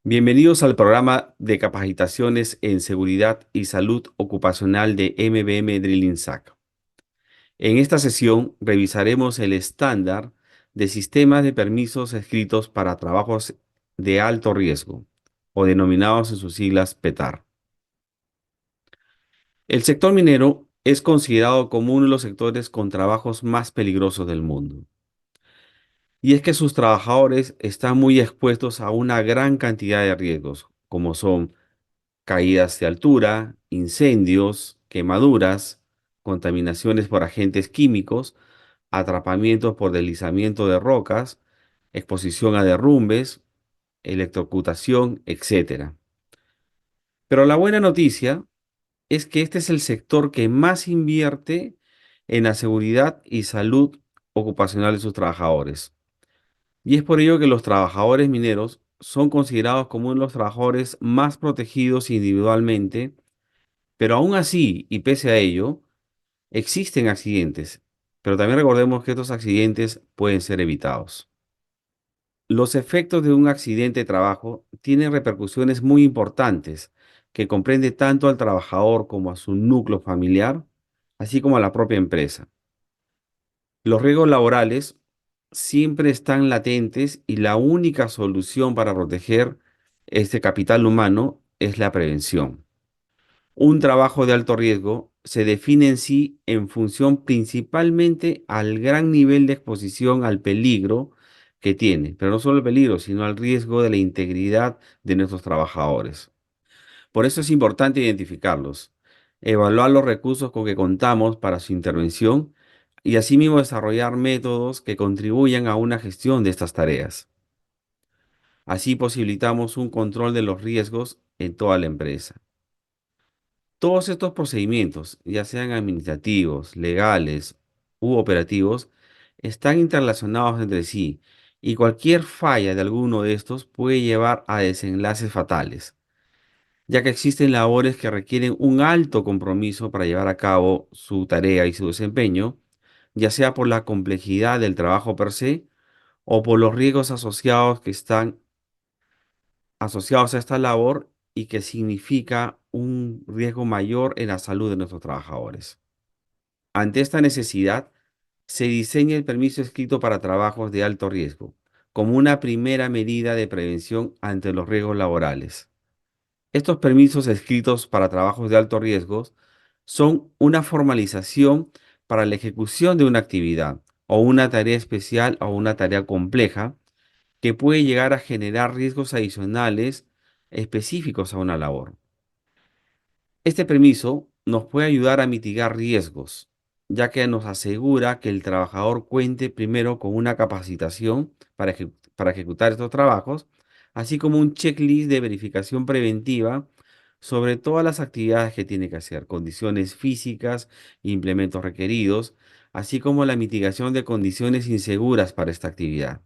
Bienvenidos al programa de capacitaciones en seguridad y salud ocupacional de MBM Drilling SAC. En esta sesión revisaremos el estándar de sistemas de permisos escritos para trabajos de alto riesgo, o denominados en sus siglas PETAR. El sector minero es considerado como uno de los sectores con trabajos más peligrosos del mundo. Y es que sus trabajadores están muy expuestos a una gran cantidad de riesgos, como son caídas de altura, incendios, quemaduras, contaminaciones por agentes químicos, atrapamientos por deslizamiento de rocas, exposición a derrumbes, electrocutación, etcétera. Pero la buena noticia es que este es el sector que más invierte en la seguridad y salud ocupacional de sus trabajadores. Y es por ello que los trabajadores mineros son considerados como uno de los trabajadores más protegidos individualmente. Pero aún así, y pese a ello, existen accidentes, pero también recordemos que estos accidentes pueden ser evitados. Los efectos de un accidente de trabajo tienen repercusiones muy importantes que comprende tanto al trabajador como a su núcleo familiar, así como a la propia empresa. Los riesgos laborales siempre están latentes y la única solución para proteger este capital humano es la prevención. Un trabajo de alto riesgo se define en sí en función principalmente al gran nivel de exposición al peligro que tiene, pero no solo el peligro, sino al riesgo de la integridad de nuestros trabajadores. Por eso es importante identificarlos, evaluar los recursos con que contamos para su intervención y asimismo desarrollar métodos que contribuyan a una gestión de estas tareas. Así posibilitamos un control de los riesgos en toda la empresa. Todos estos procedimientos, ya sean administrativos, legales u operativos, están interrelacionados entre sí y cualquier falla de alguno de estos puede llevar a desenlaces fatales, ya que existen labores que requieren un alto compromiso para llevar a cabo su tarea y su desempeño, ya sea por la complejidad del trabajo per se o por los riesgos asociados que están asociados a esta labor y que significa un riesgo mayor en la salud de nuestros trabajadores. Ante esta necesidad, se diseña el permiso escrito para trabajos de alto riesgo, como una primera medida de prevención ante los riesgos laborales. Estos permisos escritos para trabajos de alto riesgo son una formalización para la ejecución de una actividad o una tarea especial o una tarea compleja que puede llegar a generar riesgos adicionales específicos a una labor. Este permiso nos puede ayudar a mitigar riesgos, ya que nos asegura que el trabajador cuente primero con una capacitación para ejecutar estos trabajos, así como un checklist de verificación preventiva sobre todas las actividades que tiene que hacer, condiciones físicas, implementos requeridos, así como la mitigación de condiciones inseguras para esta actividad.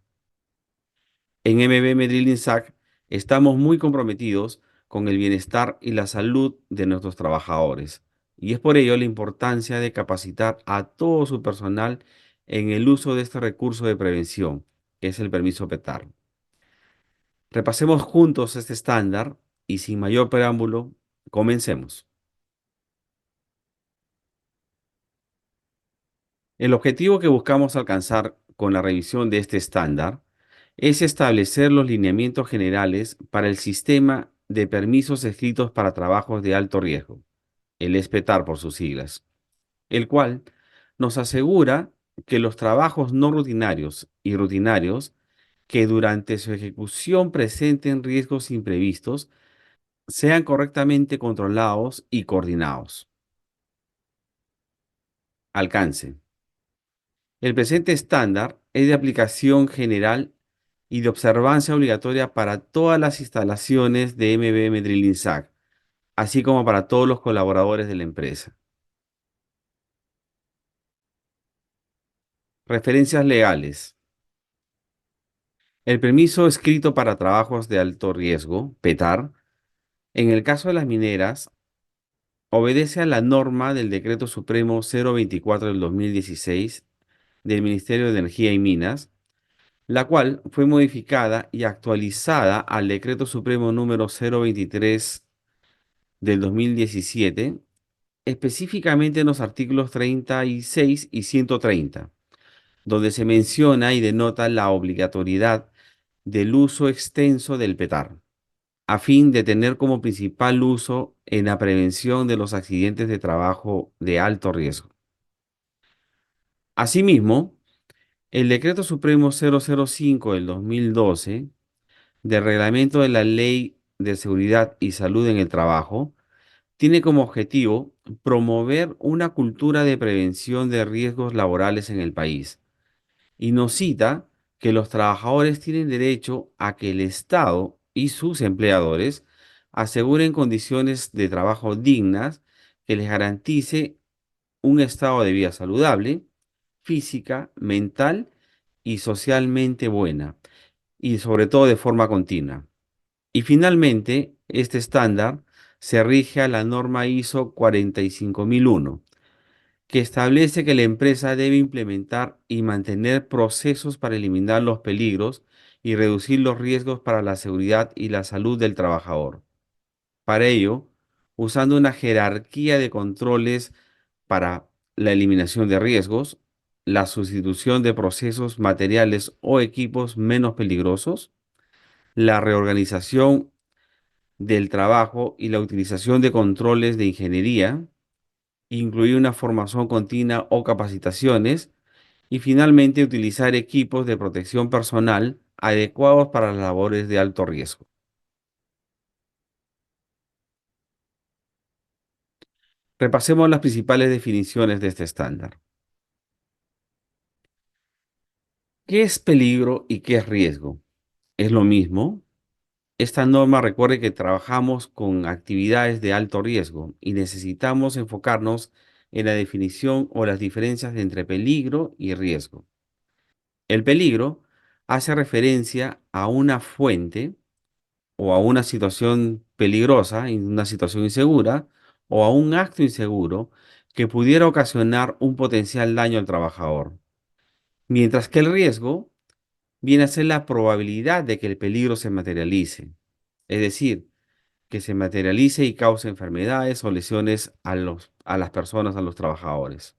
En MBM Drilling SAC estamos muy comprometidos con el bienestar y la salud de nuestros trabajadores. Y es por ello la importancia de capacitar a todo su personal en el uso de este recurso de prevención, que es el permiso PETAR. Repasemos juntos este estándar y sin mayor preámbulo, comencemos. El objetivo que buscamos alcanzar con la revisión de este estándar es establecer los lineamientos generales para el sistema de permisos escritos para trabajos de alto riesgo, el ESPETAR por sus siglas, el cual nos asegura que los trabajos no rutinarios y rutinarios que durante su ejecución presenten riesgos imprevistos sean correctamente controlados y coordinados. Alcance. El presente estándar es de aplicación general y de observancia obligatoria para todas las instalaciones de MBM Drilling SAC, así como para todos los colaboradores de la empresa. Referencias legales. El permiso escrito para trabajos de alto riesgo, PETAR, en el caso de las mineras, obedece a la norma del Decreto Supremo 024 del 2016 del Ministerio de Energía y Minas, la cual fue modificada y actualizada al Decreto Supremo número 023 del 2017, específicamente en los artículos 36 y 130, donde se menciona y denota la obligatoriedad del uso extenso del petar, a fin de tener como principal uso en la prevención de los accidentes de trabajo de alto riesgo. Asimismo, el Decreto Supremo 005 del 2012, del Reglamento de la Ley de Seguridad y Salud en el Trabajo, tiene como objetivo promover una cultura de prevención de riesgos laborales en el país y nos cita que los trabajadores tienen derecho a que el Estado y sus empleadores aseguren condiciones de trabajo dignas que les garantice un estado de vida saludable, física, mental y socialmente buena, y sobre todo de forma continua. Y finalmente, este estándar se rige a la norma ISO 45001, que establece que la empresa debe implementar y mantener procesos para eliminar los peligros y reducir los riesgos para la seguridad y la salud del trabajador. Para ello, usando una jerarquía de controles para la eliminación de riesgos, la sustitución de procesos materiales o equipos menos peligrosos, la reorganización del trabajo y la utilización de controles de ingeniería, incluir una formación continua o capacitaciones, y finalmente utilizar equipos de protección personal adecuados para las labores de alto riesgo. Repasemos las principales definiciones de este estándar. ¿Qué es peligro y qué es riesgo? ¿Es lo mismo? Esta norma recuerde que trabajamos con actividades de alto riesgo y necesitamos enfocarnos en la definición o las diferencias entre peligro y riesgo. El peligro hace referencia a una fuente o a una situación peligrosa, una situación insegura, o a un acto inseguro que pudiera ocasionar un potencial daño al trabajador. Mientras que el riesgo viene a ser la probabilidad de que el peligro se materialice, es decir, que se materialice y cause enfermedades o lesiones a las personas, a los trabajadores.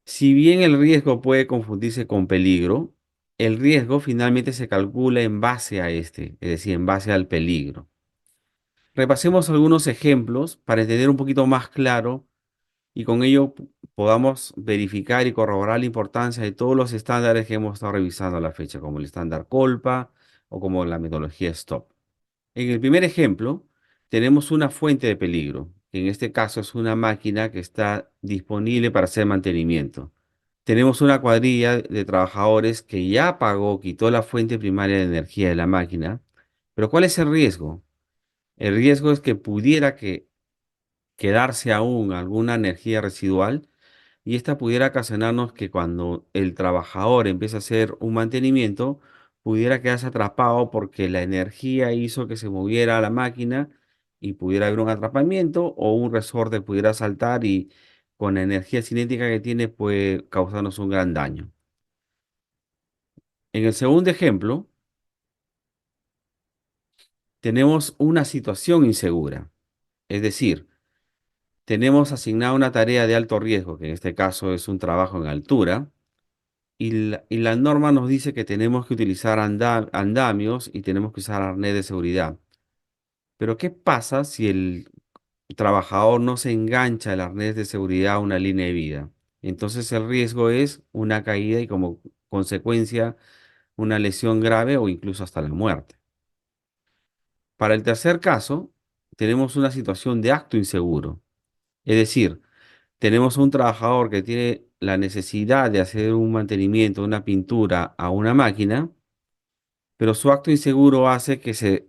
Si bien el riesgo puede confundirse con peligro, el riesgo finalmente se calcula en base a este, es decir, en base al peligro. Repasemos algunos ejemplos para entender un poquito más claro y con ello podamos verificar y corroborar la importancia de todos los estándares que hemos estado revisando a la fecha, como el estándar Colpa o como la metodología STOP. En el primer ejemplo, tenemos una fuente de peligro, que en este caso es una máquina que está disponible para hacer mantenimiento. Tenemos una cuadrilla de trabajadores que ya apagó, quitó la fuente primaria de energía de la máquina, pero ¿cuál es el riesgo? El riesgo es que pudiera quedarse aún alguna energía residual y esta pudiera ocasionarnos que cuando el trabajador empiece a hacer un mantenimiento, pudiera quedarse atrapado porque la energía hizo que se moviera la máquina y pudiera haber un atrapamiento o un resorte pudiera saltar y con la energía cinética que tiene puede causarnos un gran daño. En el segundo ejemplo, tenemos una situación insegura, es decir, tenemos asignada una tarea de alto riesgo, que en este caso es un trabajo en altura, y la norma nos dice que tenemos que utilizar andamios y tenemos que usar arnés de seguridad. Pero ¿qué pasa si el trabajador no se engancha el arnés de seguridad a una línea de vida? Entonces el riesgo es una caída y como consecuencia una lesión grave o incluso hasta la muerte. Para el tercer caso, tenemos una situación de acto inseguro. Es decir, tenemos un trabajador que tiene la necesidad de hacer un mantenimiento, una pintura a una máquina, pero su acto inseguro hace que se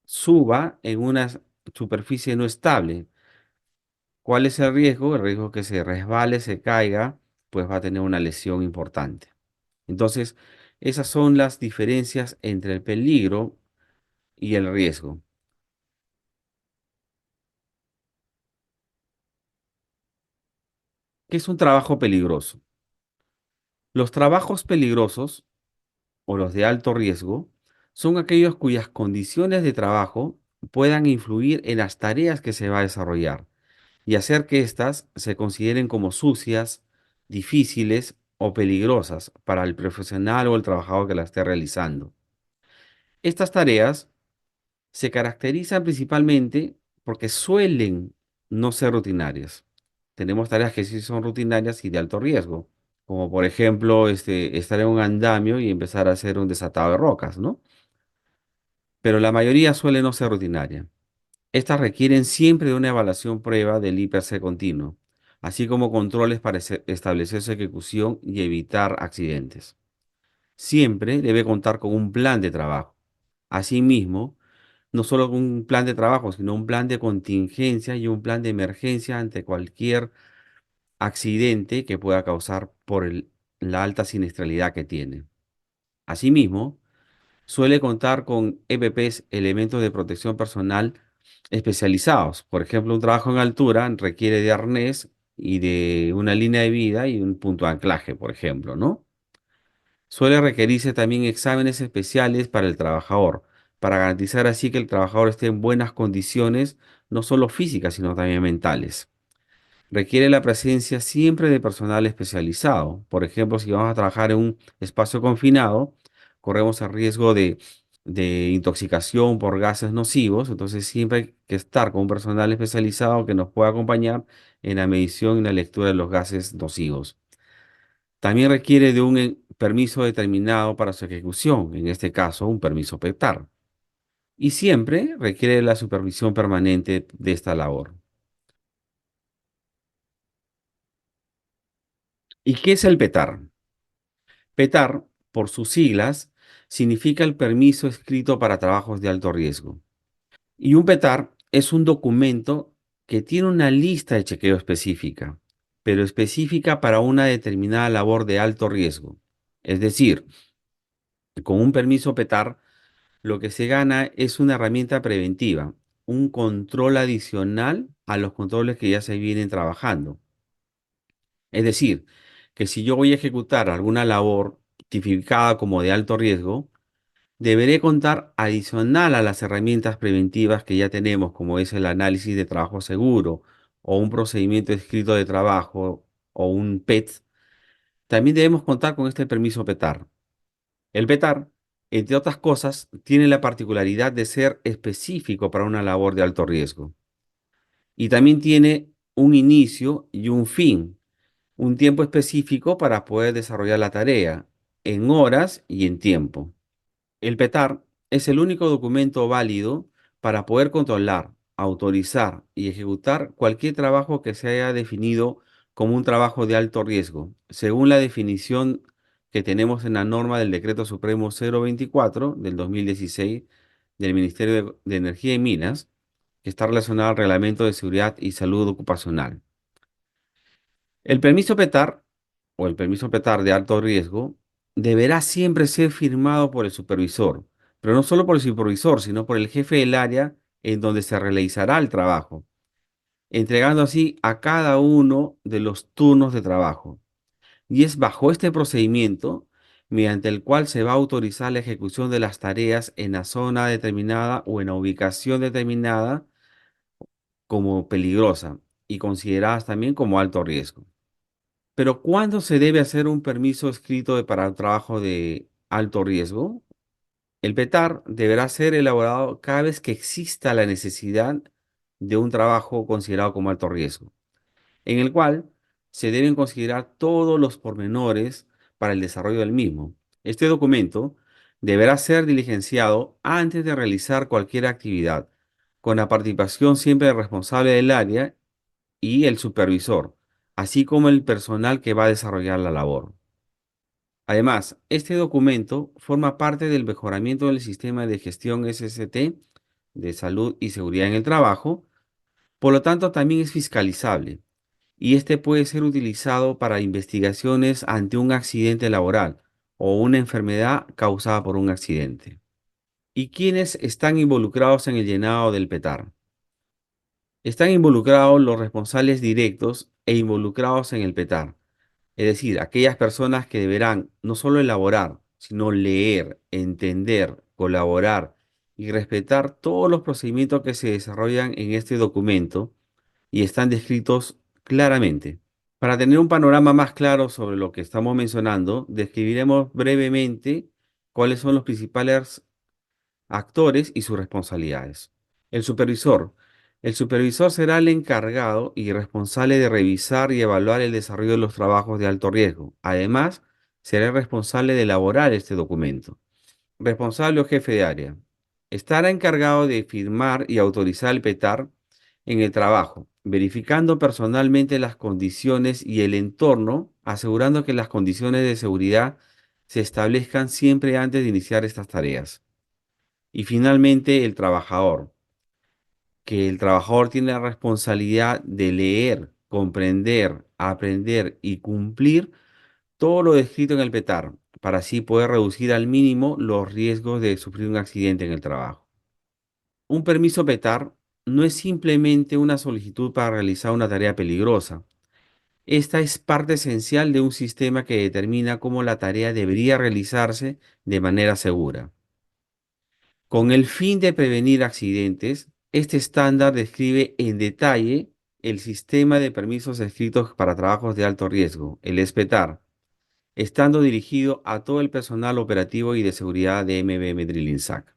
suba en una superficie no estable. ¿Cuál es el riesgo? El riesgo que se resbale, se caiga, pues va a tener una lesión importante. Entonces, esas son las diferencias entre el peligro y el riesgo. ¿Qué es un trabajo peligroso? Los trabajos peligrosos o los de alto riesgo son aquellos cuyas condiciones de trabajo puedan influir en las tareas que se va a desarrollar y hacer que éstas se consideren como sucias, difíciles o peligrosas para el profesional o el trabajador que la esté realizando. Estas tareas se caracterizan principalmente porque suelen no ser rutinarias. Tenemos tareas que sí son rutinarias y de alto riesgo, como por ejemplo estar en un andamio y empezar a hacer un desatado de rocas, ¿no? Pero la mayoría suele no ser rutinaria. Estas requieren siempre de una evaluación prueba del IPC continuo, así como controles para establecer su ejecución y evitar accidentes. Siempre debe contar con un plan de trabajo. Asimismo, no solo con un plan de trabajo, sino un plan de contingencia y un plan de emergencia ante cualquier accidente que pueda causar por la alta siniestralidad que tiene. Asimismo, suele contar con EPPs, elementos de protección personal especializados. Por ejemplo, un trabajo en altura requiere de arnés y de una línea de vida y un punto de anclaje, por ejemplo, ¿no? Suele requerirse también exámenes especiales para el trabajador, para garantizar así que el trabajador esté en buenas condiciones, no solo físicas, sino también mentales. Requiere la presencia siempre de personal especializado. Por ejemplo, si vamos a trabajar en un espacio confinado, corremos el riesgo de intoxicación por gases nocivos, entonces siempre hay que estar con un personal especializado que nos pueda acompañar en la medición y la lectura de los gases nocivos. También requiere de un permiso determinado para su ejecución, en este caso un permiso PECTAR. Y siempre requiere la supervisión permanente de esta labor. ¿Y qué es el PETAR? PETAR, por sus siglas, significa el permiso escrito para trabajos de alto riesgo. Y un PETAR es un documento que tiene una lista de chequeo específica, pero específica para una determinada labor de alto riesgo. Es decir, con un permiso PETAR, lo que se gana es una herramienta preventiva, un control adicional a los controles que ya se vienen trabajando. Es decir, que si yo voy a ejecutar alguna labor tipificada como de alto riesgo, deberé contar adicional a las herramientas preventivas que ya tenemos, como es el análisis de trabajo seguro o un procedimiento escrito de trabajo o un PET. También debemos contar con este permiso PETAR. El PETAR, entre otras cosas, tiene la particularidad de ser específico para una labor de alto riesgo y también tiene un inicio y un fin, un tiempo específico para poder desarrollar la tarea, en horas y en tiempo. El PETAR es el único documento válido para poder controlar, autorizar y ejecutar cualquier trabajo que se haya definido como un trabajo de alto riesgo, según la definición que tenemos en la norma del Decreto Supremo 024 del 2016 del Ministerio de Energía y Minas, que está relacionado al Reglamento de Seguridad y Salud Ocupacional. El permiso PETAR o el permiso PETAR de alto riesgo deberá siempre ser firmado por el supervisor, pero no solo por el supervisor, sino por el jefe del área en donde se realizará el trabajo, entregando así a cada uno de los turnos de trabajo. Y es bajo este procedimiento mediante el cual se va a autorizar la ejecución de las tareas en la zona determinada o en la ubicación determinada como peligrosa y consideradas también como alto riesgo. Pero ¿cuándo se debe hacer un permiso escrito para un trabajo de alto riesgo? El PETAR deberá ser elaborado cada vez que exista la necesidad de un trabajo considerado como alto riesgo, en el cual se deben considerar todos los pormenores para el desarrollo del mismo. Este documento deberá ser diligenciado antes de realizar cualquier actividad, con la participación siempre del responsable del área y el supervisor, así como el personal que va a desarrollar la labor. Además, este documento forma parte del mejoramiento del sistema de gestión SST de salud y seguridad en el trabajo, por lo tanto también es fiscalizable y este puede ser utilizado para investigaciones ante un accidente laboral o una enfermedad causada por un accidente. ¿Y quiénes están involucrados en el llenado del PETAR? Están involucrados los responsables directos involucrados en el PETAR, es decir, aquellas personas que deberán no solo elaborar, sino leer, entender, colaborar y respetar todos los procedimientos que se desarrollan en este documento y están descritos claramente. Para tener un panorama más claro sobre lo que estamos mencionando, describiremos brevemente cuáles son los principales actores y sus responsabilidades. El supervisor. El supervisor será el encargado y responsable de revisar y evaluar el desarrollo de los trabajos de alto riesgo. Además, será el responsable de elaborar este documento. Responsable o jefe de área. Estará encargado de firmar y autorizar el PETAR en el trabajo, verificando personalmente las condiciones y el entorno, asegurando que las condiciones de seguridad se establezcan siempre antes de iniciar estas tareas. Y finalmente, el trabajador, que el trabajador tiene la responsabilidad de leer, comprender, aprender y cumplir todo lo descrito en el PETAR, para así poder reducir al mínimo los riesgos de sufrir un accidente en el trabajo. Un permiso PETAR no es simplemente una solicitud para realizar una tarea peligrosa. Esta es parte esencial de un sistema que determina cómo la tarea debería realizarse de manera segura. Con el fin de prevenir accidentes, este estándar describe en detalle el sistema de permisos escritos para trabajos de alto riesgo, el SPETAR, estando dirigido a todo el personal operativo y de seguridad de MBM Drilling SAC.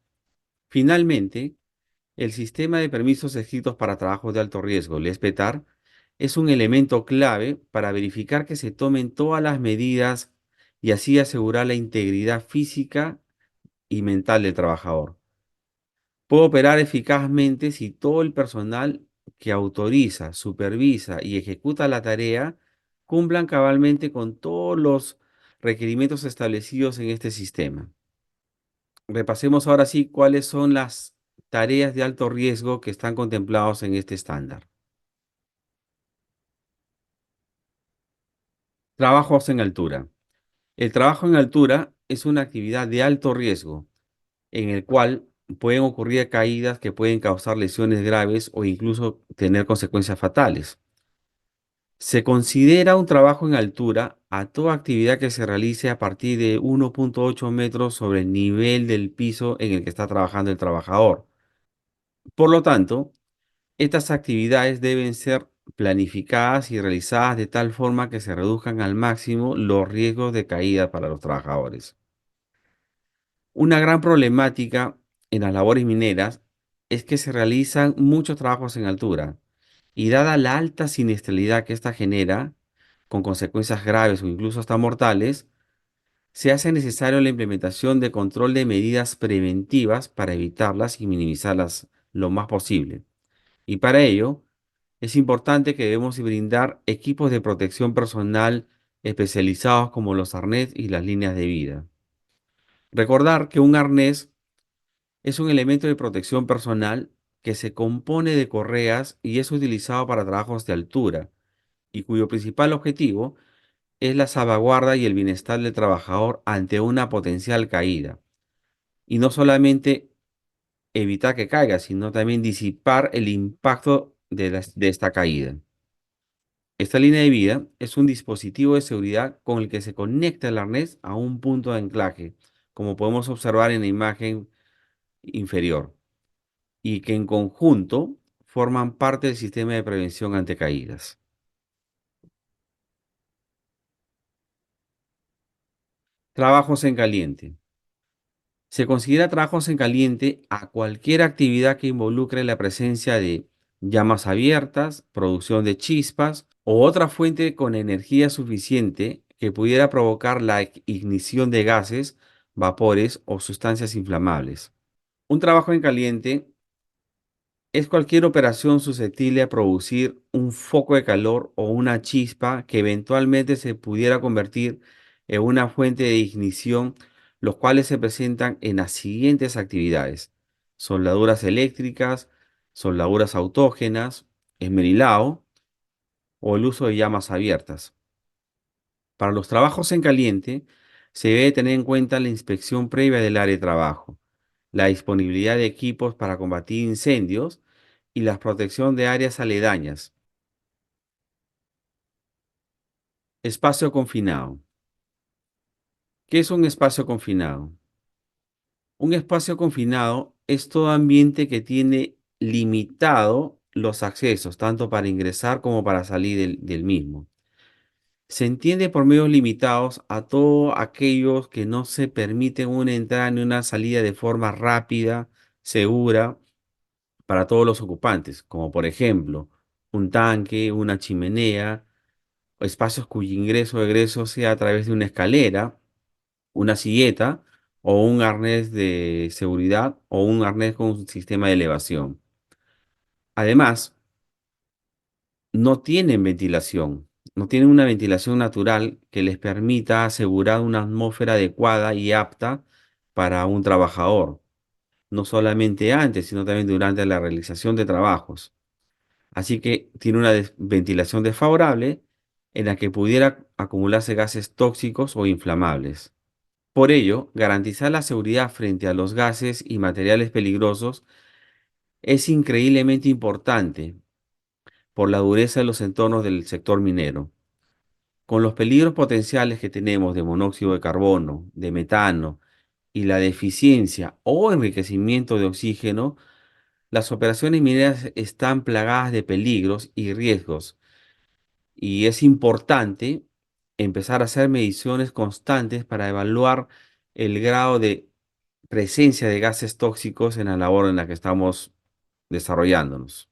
Finalmente, el sistema de permisos escritos para trabajos de alto riesgo, el SPETAR, es un elemento clave para verificar que se tomen todas las medidas y así asegurar la integridad física y mental del trabajador. Puede operar eficazmente si todo el personal que autoriza, supervisa y ejecuta la tarea cumplan cabalmente con todos los requerimientos establecidos en este sistema. Repasemos ahora sí cuáles son las tareas de alto riesgo que están contemplados en este estándar. Trabajos en altura. El trabajo en altura es una actividad de alto riesgo en el cual pueden ocurrir caídas que pueden causar lesiones graves o incluso tener consecuencias fatales. Se considera un trabajo en altura a toda actividad que se realice a partir de 1,8 metros sobre el nivel del piso en el que está trabajando el trabajador. Por lo tanto, estas actividades deben ser planificadas y realizadas de tal forma que se reduzcan al máximo los riesgos de caída para los trabajadores. Una gran problemática en las labores mineras es que se realizan muchos trabajos en altura y dada la alta siniestralidad que esta genera, con consecuencias graves o incluso hasta mortales, se hace necesario la implementación de control de medidas preventivas para evitarlas y minimizarlas lo más posible. Y para ello, es importante que debemos brindar equipos de protección personal especializados como los arnés y las líneas de vida. Recordar que un arnés es un elemento de protección personal que se compone de correas y es utilizado para trabajos de altura y cuyo principal objetivo es la salvaguarda y el bienestar del trabajador ante una potencial caída. Y no solamente evitar que caiga, sino también disipar el impacto de esta caída. Esta línea de vida es un dispositivo de seguridad con el que se conecta el arnés a un punto de anclaje, como podemos observar en la imagen inferior, y que en conjunto forman parte del sistema de prevención ante caídas. Trabajos en caliente. Se considera trabajos en caliente a cualquier actividad que involucre la presencia de llamas abiertas, producción de chispas o otra fuente con energía suficiente que pudiera provocar la ignición de gases, vapores o sustancias inflamables. Un trabajo en caliente es cualquier operación susceptible a producir un foco de calor o una chispa que eventualmente se pudiera convertir en una fuente de ignición, los cuales se presentan en las siguientes actividades: soldaduras eléctricas, soldaduras autógenas, esmerilado o el uso de llamas abiertas. Para los trabajos en caliente, se debe tener en cuenta la inspección previa del área de trabajo, la disponibilidad de equipos para combatir incendios y la protección de áreas aledañas. Espacio confinado. ¿Qué es un espacio confinado? Un espacio confinado es todo ambiente que tiene limitado los accesos, tanto para ingresar como para salir del mismo. Se entiende por medios limitados a todos aquellos que no se permiten una entrada ni una salida de forma rápida, segura, para todos los ocupantes, como por ejemplo un tanque, una chimenea, o espacios cuyo ingreso o egreso sea a través de una escalera, una silleta o un arnés de seguridad o un arnés con un sistema de elevación. Además, no tienen ventilación, no tienen una ventilación natural que les permita asegurar una atmósfera adecuada y apta para un trabajador, no solamente antes, sino también durante la realización de trabajos. Así que tiene una ventilación desfavorable en la que pudiera acumularse gases tóxicos o inflamables. Por ello, garantizar la seguridad frente a los gases y materiales peligrosos es increíblemente importante por la dureza de los entornos del sector minero. Con los peligros potenciales que tenemos de monóxido de carbono, de metano y la deficiencia o enriquecimiento de oxígeno, las operaciones mineras están plagadas de peligros y riesgos y es importante empezar a hacer mediciones constantes para evaluar el grado de presencia de gases tóxicos en la labor en la que estamos desarrollándonos.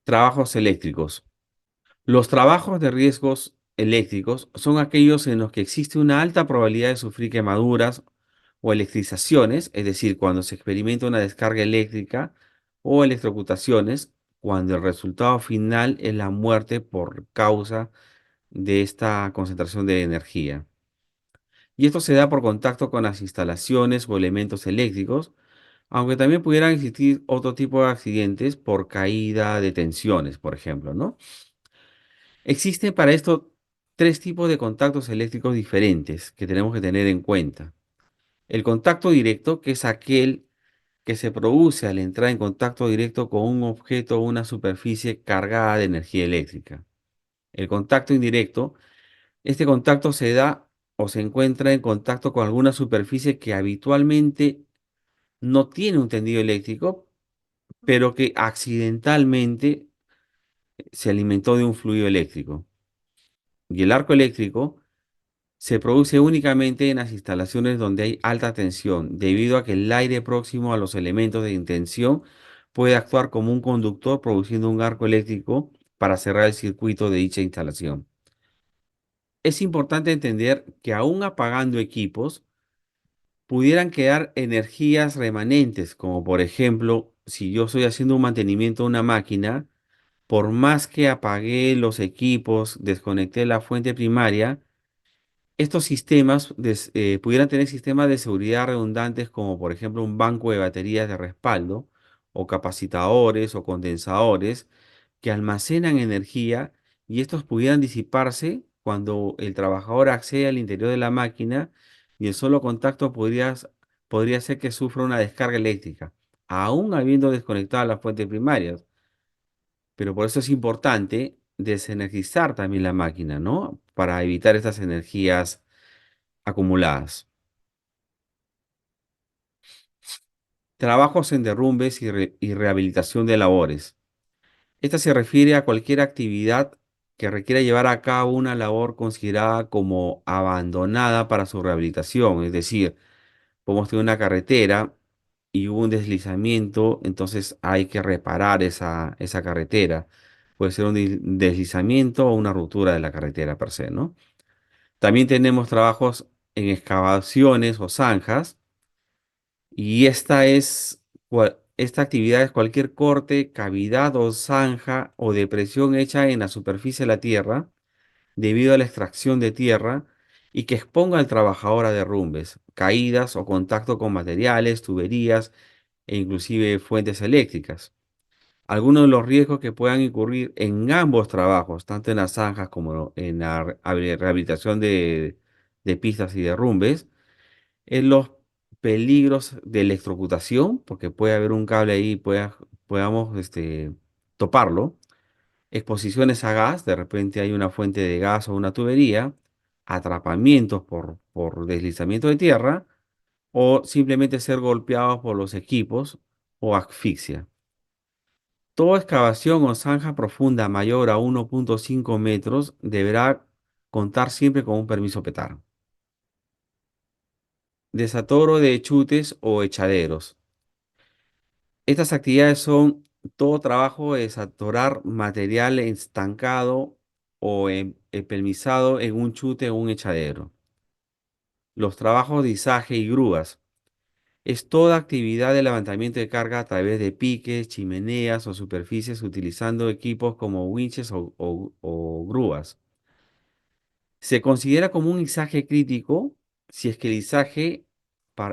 Trabajos eléctricos. Los trabajos de riesgos eléctricos son aquellos en los que existe una alta probabilidad de sufrir quemaduras o electrizaciones, es decir, cuando se experimenta una descarga eléctrica o electrocutaciones, cuando el resultado final es la muerte por causa de esta concentración de energía. Y esto se da por contacto con las instalaciones o elementos eléctricos, aunque también pudieran existir otro tipo de accidentes por caída de tensiones, por ejemplo, ¿no? Existen para esto tres tipos de contactos eléctricos diferentes que tenemos que tener en cuenta. El contacto directo, que es aquel que se produce al entrar en contacto directo con un objeto o una superficie cargada de energía eléctrica. El contacto indirecto, este contacto se da o se encuentra en contacto con alguna superficie que habitualmente no tiene un tendido eléctrico, pero que accidentalmente se alimentó de un fluido eléctrico. Y el arco eléctrico se produce únicamente en las instalaciones donde hay alta tensión, debido a que el aire próximo a los elementos de tensión puede actuar como un conductor produciendo un arco eléctrico para cerrar el circuito de dicha instalación. Es importante entender que aún apagando equipos, pudieran quedar energías remanentes, como por ejemplo, si yo estoy haciendo un mantenimiento de una máquina, por más que apagué los equipos, desconecté la fuente primaria, estos sistemas pudieran tener sistemas de seguridad redundantes como por ejemplo un banco de baterías de respaldo o capacitadores o condensadores que almacenan energía y estos pudieran disiparse cuando el trabajador accede al interior de la máquina y el solo contacto podría hacer que sufra una descarga eléctrica, aún habiendo desconectado las fuentes primarias. Pero por eso es importante desenergizar también la máquina, ¿no? Para evitar estas energías acumuladas. Trabajos en derrumbes y rehabilitación de labores. Esta se refiere a cualquier actividad que requiera llevar a cabo una labor considerada como abandonada para su rehabilitación. Es decir, podemos tener una carretera y hubo un deslizamiento, entonces hay que reparar esa carretera. Puede ser un deslizamiento o una ruptura de la carretera per se, ¿no? También tenemos trabajos en excavaciones o zanjas. Y esta actividad es cualquier corte, cavidad o zanja o depresión hecha en la superficie de la tierra debido a la extracción de tierra y que exponga al trabajador a derrumbes, caídas o contacto con materiales, tuberías e inclusive fuentes eléctricas. Algunos de los riesgos que puedan incurrir en ambos trabajos, tanto en las zanjas como en la rehabilitación de pistas y derrumbes, en los peligros de electrocutación, porque puede haber un cable ahí y podamos toparlo. Exposiciones a gas, de repente hay una fuente de gas o una tubería. atrapamientos por deslizamiento de tierra o simplemente ser golpeados por los equipos o asfixia. Toda excavación o zanja profunda mayor a 1,5 metros deberá contar siempre con un permiso PETAR. Desatoro de chutes o echaderos. Estas actividades son todo trabajo de desatorar material estancado o empelmizado en un chute o un echadero. Los trabajos de izaje y grúas. Es toda actividad de levantamiento de carga a través de piques, chimeneas o superficies utilizando equipos como winches o grúas. Se considera como un izaje crítico si es que el izaje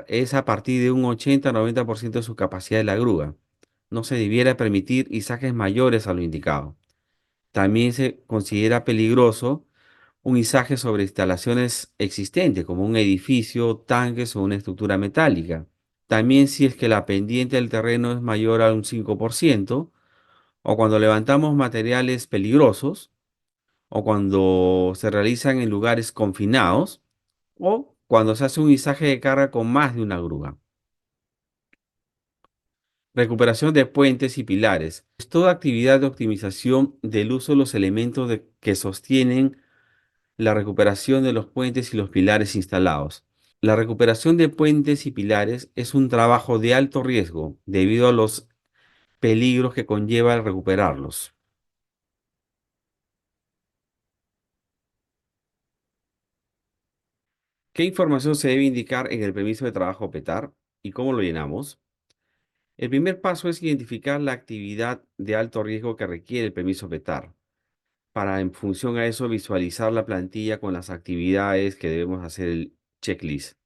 es a partir de un 80-90% de su capacidad de la grúa. No se debiera permitir izajes mayores a lo indicado. También se considera peligroso un izaje sobre instalaciones existentes, como un edificio, tanques o una estructura metálica. También si es que la pendiente del terreno es mayor a un 5%, o cuando levantamos materiales peligrosos, o cuando se realizan en lugares confinados, o cuando se hace un izaje de carga con más de una grúa. Recuperación de puentes y pilares. Es toda actividad de optimización del uso de los elementos que sostienen la recuperación de los puentes y los pilares instalados. La recuperación de puentes y pilares es un trabajo de alto riesgo debido a los peligros que conlleva recuperarlos. ¿Qué información se debe indicar en el permiso de trabajo PETAR y cómo lo llenamos? El primer paso es identificar la actividad de alto riesgo que requiere el permiso PETAR, para en función a eso visualizar la plantilla con las actividades que debemos hacer el checklist.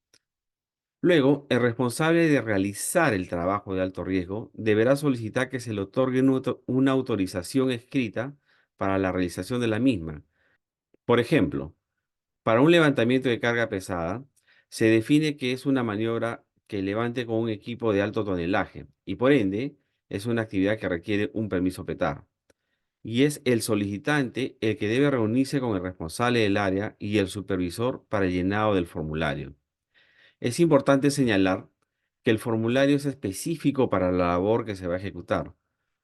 Luego, el responsable de realizar el trabajo de alto riesgo deberá solicitar que se le otorgue una autorización escrita para la realización de la misma. Por ejemplo, para un levantamiento de carga pesada, se define que es una maniobra que levante con un equipo de alto tonelaje y por ende es una actividad que requiere un permiso PETAR. Y es el solicitante el que debe reunirse con el responsable del área y el supervisor para el llenado del formulario. Es importante señalar que el formulario es específico para la labor que se va a ejecutar.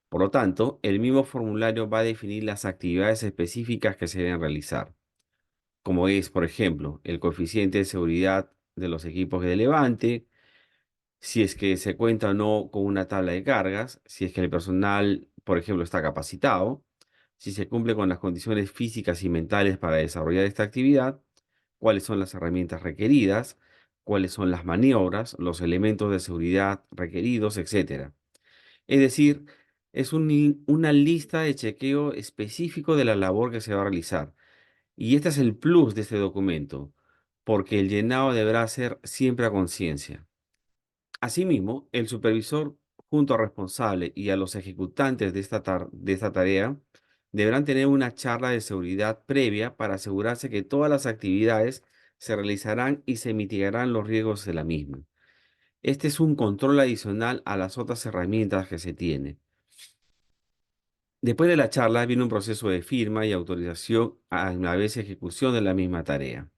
Por lo tanto, el mismo formulario va a definir las actividades específicas que se deben realizar, como es, por ejemplo, el coeficiente de seguridad de los equipos de levante, si es que se cuenta o no con una tabla de cargas, si es que el personal, por ejemplo, está capacitado, si se cumple con las condiciones físicas y mentales para desarrollar esta actividad, cuáles son las herramientas requeridas, cuáles son las maniobras, los elementos de seguridad requeridos, etcétera. Es decir, es una lista de chequeo específico de la labor que se va a realizar. Y este es el plus de este documento, porque el llenado deberá ser siempre a conciencia. Asimismo, el supervisor, junto al responsable y a los ejecutantes de esta tarea, deberán tener una charla de seguridad previa para asegurarse que todas las actividades se realizarán y se mitigarán los riesgos de la misma. Este es un control adicional a las otras herramientas que se tiene. Después de la charla viene un proceso de firma y autorización a la vez ejecución de la misma tarea.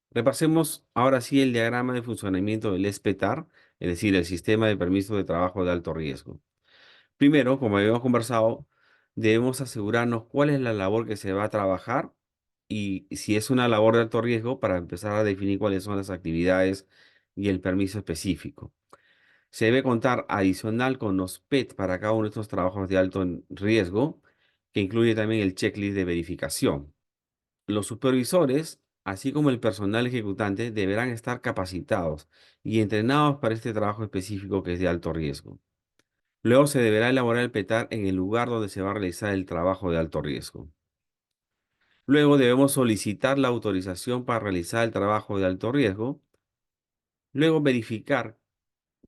Repasemos ahora sí el diagrama de funcionamiento del SPETAR, es decir, el sistema de permiso de trabajo de alto riesgo. Primero, como habíamos conversado, debemos asegurarnos cuál es la labor que se va a trabajar y si es una labor de alto riesgo para empezar a definir cuáles son las actividades y el permiso específico. Se debe contar adicional con los PET para cada uno de estos trabajos de alto riesgo, que incluye también el checklist de verificación. Los supervisores, así como el personal ejecutante, deberán estar capacitados y entrenados para este trabajo específico que es de alto riesgo. Luego se deberá elaborar el PETAR en el lugar donde se va a realizar el trabajo de alto riesgo. Luego debemos solicitar la autorización para realizar el trabajo de alto riesgo. Luego verificar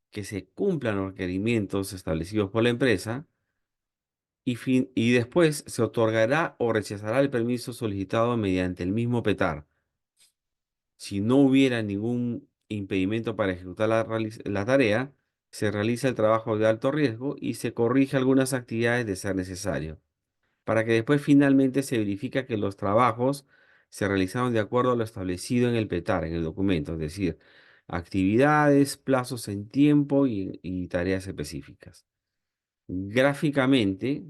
que se cumplan los requerimientos establecidos por la empresa y después se otorgará o rechazará el permiso solicitado mediante el mismo PETAR. Si no hubiera ningún impedimento para ejecutar la tarea, se realiza el trabajo de alto riesgo y se corrige algunas actividades de ser necesario. para que después finalmente se verifique que los trabajos se realizaron de acuerdo a lo establecido en el PETAR, en el documento, es decir, actividades, plazos en tiempo y tareas específicas. Gráficamente,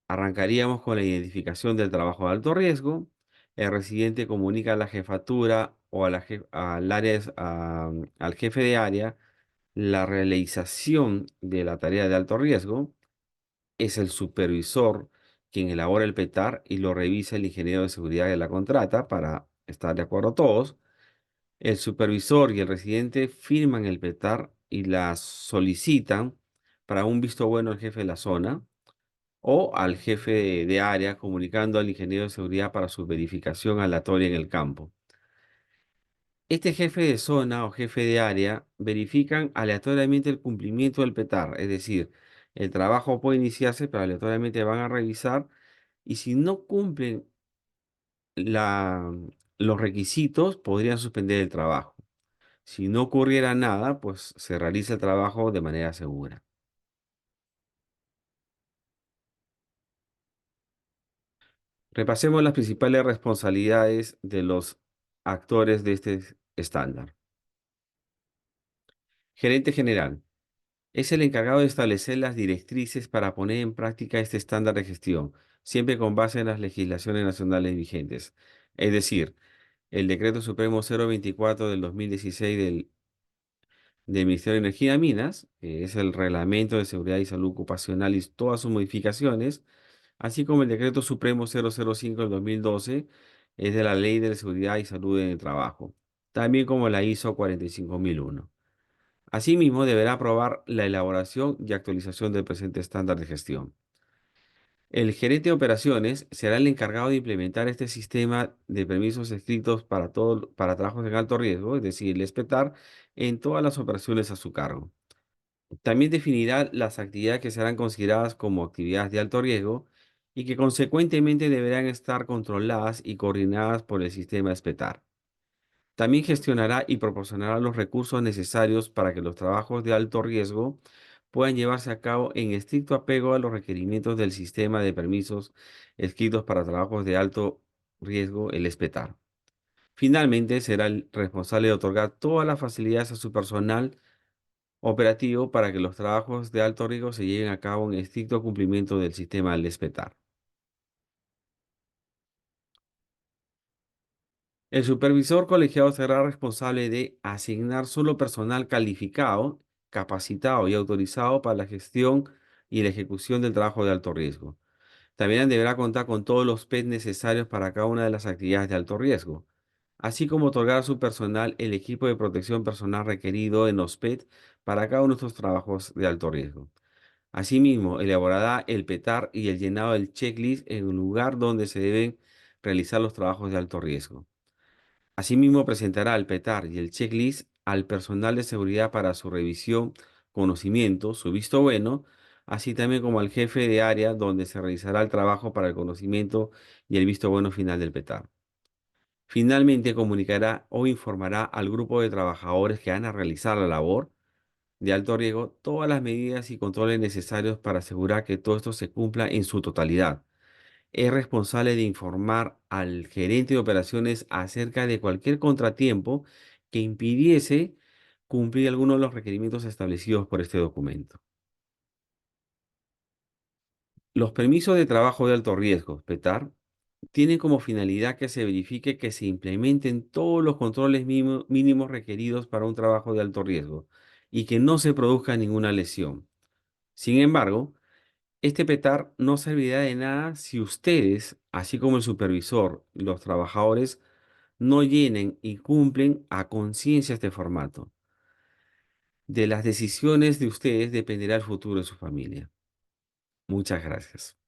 arrancaríamos con la identificación del trabajo de alto riesgo. El residente comunica a la jefatura o al área, al jefe de área la realización de la tarea de alto riesgo. Es el supervisor quien elabora el PETAR y lo revisa el ingeniero de seguridad de la contrata para estar de acuerdo todos. El supervisor y el residente firman el PETAR y la solicitan para un visto bueno al jefe de la zona o al jefe de área, comunicando al ingeniero de seguridad para su verificación aleatoria en el campo. Este jefe de zona o jefe de área verifican aleatoriamente el cumplimiento del PETAR, es decir, el trabajo puede iniciarse, pero aleatoriamente van a revisar y si no cumplen la- los requisitos, podrían suspender el trabajo. Si no ocurriera nada, pues se realiza el trabajo de manera segura. Repasemos las principales responsabilidades de los actores de este estándar. Gerente general. Es el encargado de establecer las directrices para poner en práctica este estándar de gestión, siempre con base en las legislaciones nacionales vigentes. Es decir, el Decreto Supremo 024 del 2016 del Ministerio de Energía y Minas, que es el Reglamento de Seguridad y Salud Ocupacional y todas sus modificaciones, así como el Decreto Supremo 005 del 2012, es de la Ley de Seguridad y Salud en el Trabajo, también como la ISO 45001. Asimismo, deberá aprobar la elaboración y actualización del presente estándar de gestión. El gerente de operaciones será el encargado de implementar este sistema de permisos escritos para trabajos en alto riesgo, es decir, el SPETAR, en todas las operaciones a su cargo. También definirá las actividades que serán consideradas como actividades de alto riesgo y que consecuentemente deberán estar controladas y coordinadas por el sistema SPETAR. También gestionará y proporcionará los recursos necesarios para que los trabajos de alto riesgo puedan llevarse a cabo en estricto apego a los requerimientos del sistema de permisos escritos para trabajos de alto riesgo, el SPETAR. Finalmente, será el responsable de otorgar todas las facilidades a su personal operativo para que los trabajos de alto riesgo se lleven a cabo en estricto cumplimiento del sistema del SPETAR. El supervisor colegiado será responsable de asignar solo personal calificado, capacitado y autorizado para la gestión y la ejecución del trabajo de alto riesgo. También deberá contar con todos los PET necesarios para cada una de las actividades de alto riesgo, así como otorgar a su personal el equipo de protección personal requerido en los PET para cada uno de estos trabajos de alto riesgo. Asimismo, elaborará el PETAR y el llenado del checklist en el lugar donde se deben realizar los trabajos de alto riesgo. Asimismo, presentará el PETAR y el checklist al personal de seguridad para su revisión, conocimiento, su visto bueno, así también como al jefe de área donde se realizará el trabajo para el conocimiento y el visto bueno final del PETAR. Finalmente, comunicará o informará al grupo de trabajadores que van a realizar la labor de alto riesgo todas las medidas y controles necesarios para asegurar que todo esto se cumpla en su totalidad. Es responsable de informar al gerente de operaciones acerca de cualquier contratiempo que impidiese cumplir alguno de los requerimientos establecidos por este documento. Los permisos de trabajo de alto riesgo, PETAR, tienen como finalidad que se verifique que se implementen todos los controles mínimos requeridos para un trabajo de alto riesgo y que no se produzca ninguna lesión. Sin embargo, este PETAR no servirá de nada si ustedes, así como el supervisor y los trabajadores, no llenen y cumplen a conciencia este formato. De las decisiones de ustedes dependerá el futuro de su familia. Muchas gracias.